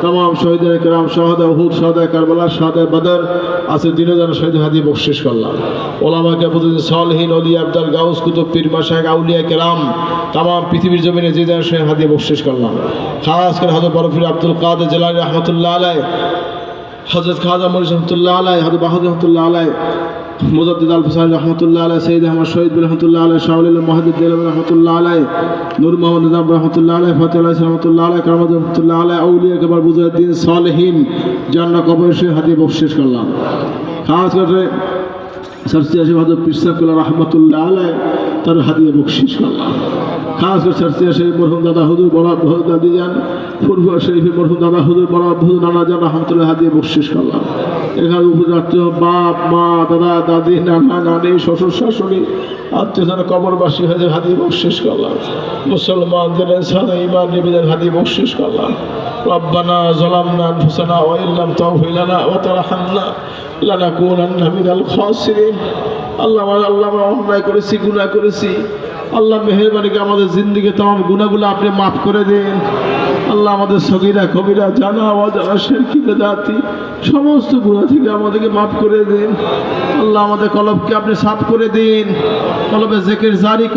तमाम शहीदान किराम शहादा उहुद शहादा करबला शहादा बदर आज दिनों जन शहीद हादी बख्शिश करलाम उलामा के बुजुर्ग सालिहीन औलिया अब्दुल गाउस कुतुब पीर मशाइख औलिया किराम तमाम पृथ्वीर जमीने जे जन शहीद हादी बख्शिश करलाम खास कर हजरत बरफीर अब्दुल कादिर जिलानी रहमतुल्लाह अलैह हजरत खाजा मरीज रहमतुल्लाह अलैह हजरत बहादुर रहमतुल्लाह अलैह मुजद्दिद अल फसानी रहमतुल्लाह अलैह सैयद अहमद शहीद रहमतुल्लाह अलैह शाहुल मुहद्दिद देलवी रहमतुल्लाह अलैह नूर मोहम्मद निजाम रहमतुल्लाह अलैह फतेह अलैह रहमतुल्लाह अलैह करमत रहमतुल्लाह अलैह औलिया के बाद बुजुर्गीन सालिहीन জান্নাত কবর से হাদিয়া বখশিশ করলাম খাস করে सरसी आशिफ हजरत पीर साहब रहमतुल्लाह अलैह तार हादिया बख्शिश करलाम खास कर सरसी आशिफ मरहुम दादा हुजूर बड़ा बहुत दादी जान पूर्व शरीफ मरहुम दादा हुजूर बड़ा बहुत नाना जान रहमतुल्लाह हादिया बख्शिश करलाम এখানে উপজাত বাপ মা দাদা দাদি নানা নানি শ্বশুর শাশুড়ি আত্মীয়জন কবরবাসী হয়ে হাদিয়া বখশিশ করলাম মুসলমানদের সাদা ঈমান নিবেদন হাদিয়া বখশিশ করলাম ربنا ظلمنا انفسنا وان لم تغفر لنا وترحمنا لنكونن من الخاسرين আল্লাহ আমরা অন্যায় করেছি গুনাহ করেছি আল্লাহ মেহেরবানি করে আমাদের জিন্দেগি तमाम গুনাহগুলো আপনি maaf করে দেন আল্লাহ আমাদের সগীরা কবিরা জানা অজানা শিরকি বিদআতি সমস্ত গুনাহ থেকে আমাদেরকে maaf করে দেন আল্লাহ আমাদের কলবকে আপনি সাফ করে দিন কলবে জিকির জারি